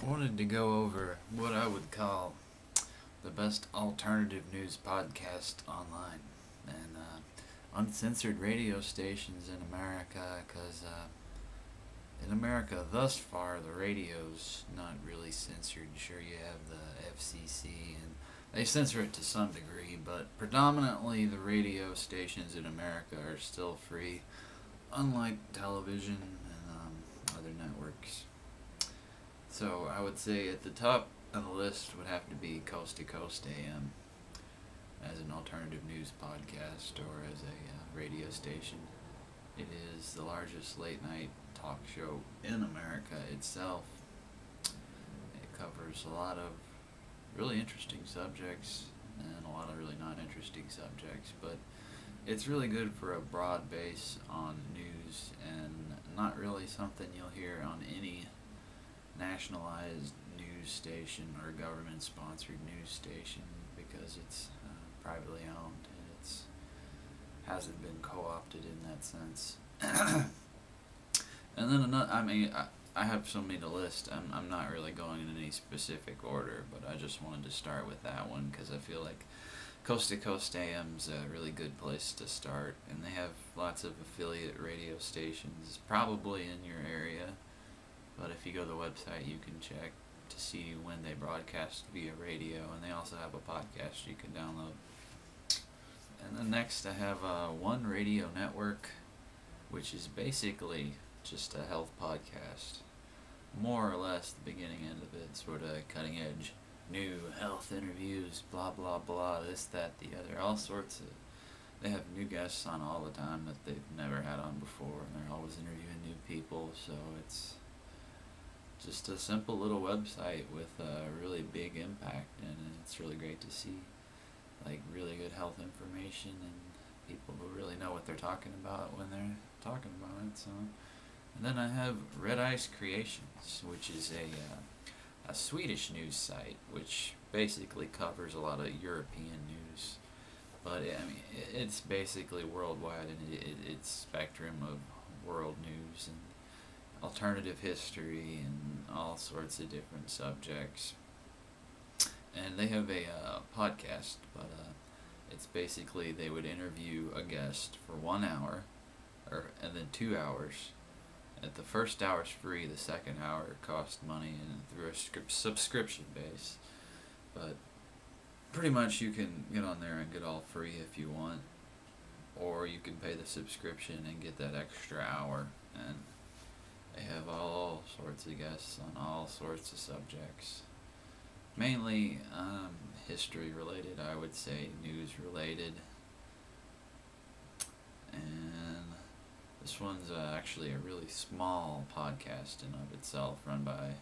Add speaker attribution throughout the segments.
Speaker 1: I wanted to go over what I would call the best alternative news podcast online and uncensored radio stations in America, because in America thus far the radio's not really censored. Sure, you have the FCC and they censor it to some degree, but predominantly the radio stations in America are still free, unlike television and other networks. So I would say at the top of the list would have to be Coast to Coast AM as an alternative news podcast or as a radio station. It is the largest late night talk show in America itself. It covers a lot of really interesting subjects and a lot of really not interesting subjects, but it's really good for a broad base on news and not really something you'll hear on any nationalized news station or government sponsored news station, because it's privately owned and it's hasn't been co-opted in that sense. And then another, I have so many to list. I'm not really going in any specific order, but I just wanted to start with that one because I feel like Coast to Coast AM's a really good place to start, and they have lots of affiliate radio stations probably in your area. But if you go to the website, you can check to see when they broadcast via radio, and they also have a podcast you can download. And then next I have One Radio Network, which is basically just a health podcast. More or less the beginning end of it, sort of cutting edge, new health interviews, blah blah blah, this, that, the other, all sorts of... They have new guests on all the time that they've never had on before, and they're always interviewing new people, so it's just a simple little website with a really big impact, and it's really great to see like really good health information and people who really know what they're talking about when they're talking about it. So, and then I have Red Ice Creations, which is a Swedish news site which basically covers a lot of European news, but it's basically worldwide, and it's spectrum of world news and alternative history and all sorts of different subjects. And they have a podcast, but it's basically they would interview a guest for 1 hour, and then 2 hours. At the first hour's free, the second hour costs money and through a subscription base. But pretty much you can get on there and get all free if you want, or you can pay the subscription and get that extra hour. And they have all sorts of guests on all sorts of subjects. Mainly history related, I would say, news related. And this one's actually a really small podcast in of itself, run by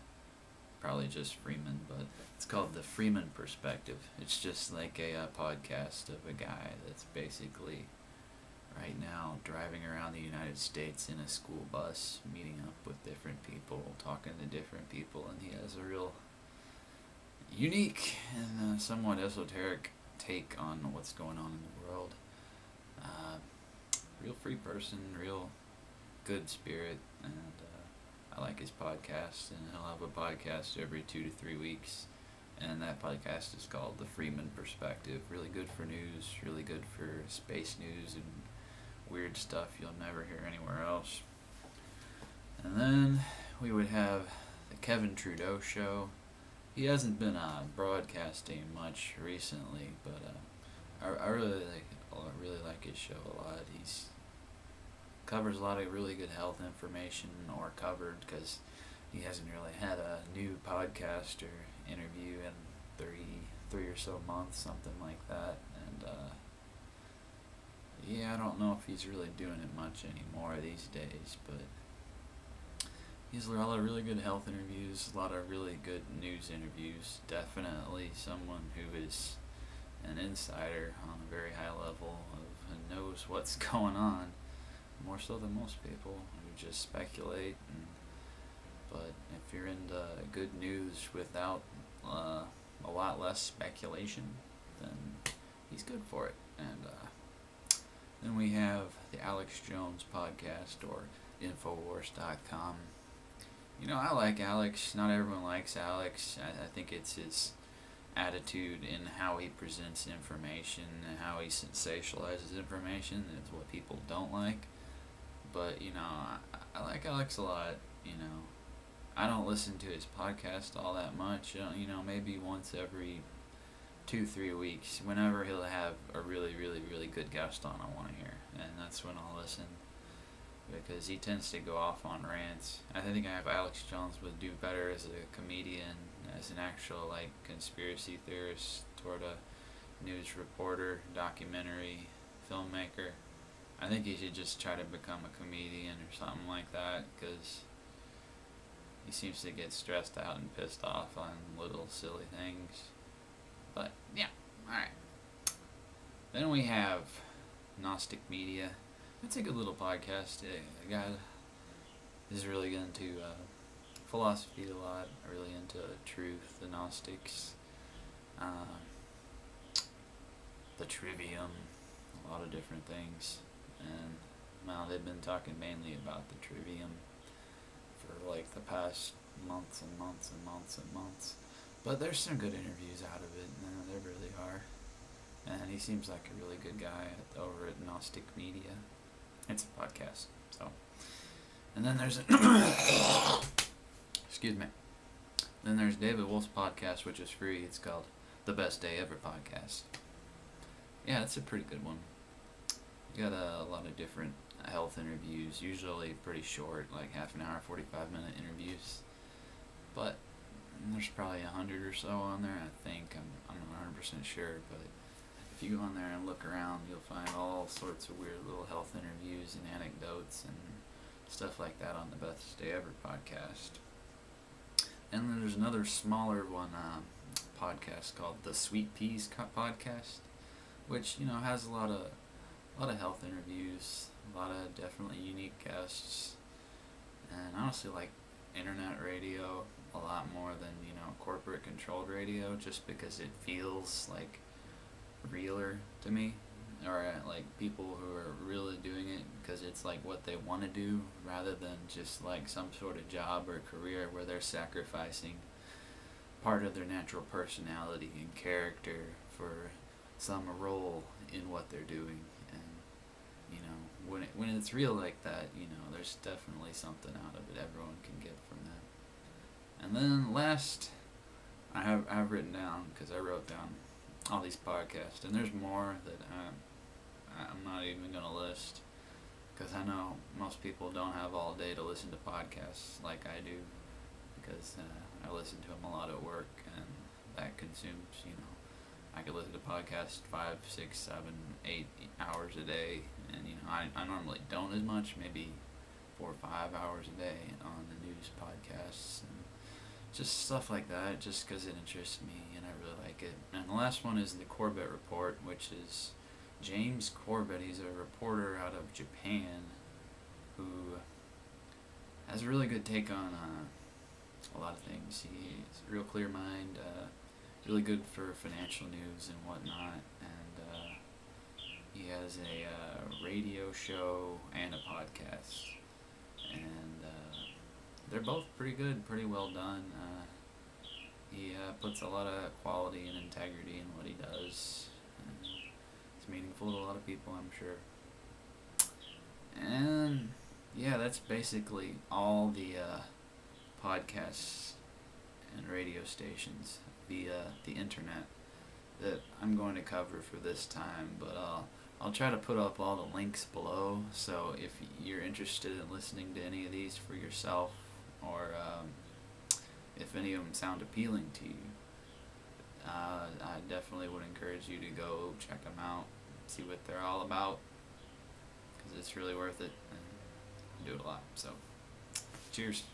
Speaker 1: probably just Freeman, but it's called The Freeman Perspective. It's just like a podcast of a guy that's basically right now driving around the United States in a school bus, meeting up with different people, talking to different people, and he has a real unique and somewhat esoteric take on what's going on in the world. Real free person, real good spirit, and I like his podcast, and he'll have a podcast every 2 to 3 weeks, and that podcast is called The Freeman Perspective. Really good for news, really good for space news and weird stuff you'll never hear anywhere else. And then we would have the Kevin Trudeau Show. He hasn't been broadcasting much recently, but I really like his show a lot. He's covers a lot of really good health information, or covered, because he hasn't really had a new podcast or interview in three or so months, something like that. And yeah, I don't know if he's really doing it much anymore these days, but he's a lot of really good health interviews, a lot of really good news interviews. Definitely someone who is an insider on a very high level and knows what's going on, more so than most people who just speculate. But if you're into good news without a lot less speculation, then he's good for it. And then we have the Alex Jones podcast, or Infowars.com. I like Alex. Not everyone likes Alex. I think it's his attitude in how he presents information and how he sensationalizes information. That's what people don't like. But, I like Alex a lot, I don't listen to his podcast all that much. Maybe once every 2-3 weeks, whenever he'll have a really, really, really good guest on I want to hear. And that's when I'll listen. Because he tends to go off on rants. I think Alex Jones would do better as a comedian, as an actual conspiracy theorist, toward a news reporter, documentary, filmmaker. I think he should just try to become a comedian or something like that, because he seems to get stressed out and pissed off on little silly things. But yeah, alright. Then we have Gnostic Media. It's a good little podcast. The guy is really into philosophy a lot, really into truth, the Gnostics, the Trivium, a lot of different things. And they've been talking mainly about the Trivium for the past months and months and months and months. But there's some good interviews out of it, there really are. And he seems like a really good guy over at Gnostic Media. It's a podcast, so. And then there's excuse me. Then there's David Wolf's podcast, which is free. It's called The Best Day Ever Podcast. Yeah, it's a pretty good one. You got a lot of different health interviews, usually pretty short, like half an hour, 45-minute interviews. But there's probably 100 or so on there, I think. I'm not 100% sure, but if you go on there and look around, you'll find all sorts of weird little health interviews and anecdotes and stuff like that on the Best Day Ever podcast. And then there's another smaller one, podcast called the Sweet Peas Podcast, which has a lot of health interviews, a lot of definitely unique guests, and I honestly like internet radio a lot more than corporate controlled radio, just because it feels realer to me, or people who are really doing it because it's what they want to do, rather than just some sort of job or career where they're sacrificing part of their natural personality and character for some role in what they're doing. And when it's real like that, there's definitely something out of it everyone can get from that. And then last, I have written down, because I wrote down all these podcasts, and there's more that I'm not even going to list, because I know most people don't have all day to listen to podcasts like I do, because I listen to them a lot at work, and that consumes, I could listen to podcasts 5, 6, 7, 8 hours a day, and I normally don't as much, maybe 4 or 5 hours a day on the news podcasts, and just stuff like that, just because it interests me, and I really like it. And the last one is the Corbett Report, which is James Corbett. He's a reporter out of Japan who has a really good take on a lot of things. He's a real clear mind, really good for financial news and whatnot, and he has a radio show and a podcast, and they're both pretty good, pretty well done. He puts a lot of quality and integrity in what he does, and it's meaningful to a lot of people, I'm sure. And yeah, that's basically all the podcasts and radio stations via the internet that I'm going to cover for this time, but I'll try to put up all the links below, so if you're interested in listening to any of these for yourself, or if any of them sound appealing to you, I definitely would encourage you to go check them out, see what they're all about, because it's really worth it, and I do it a lot. So, cheers.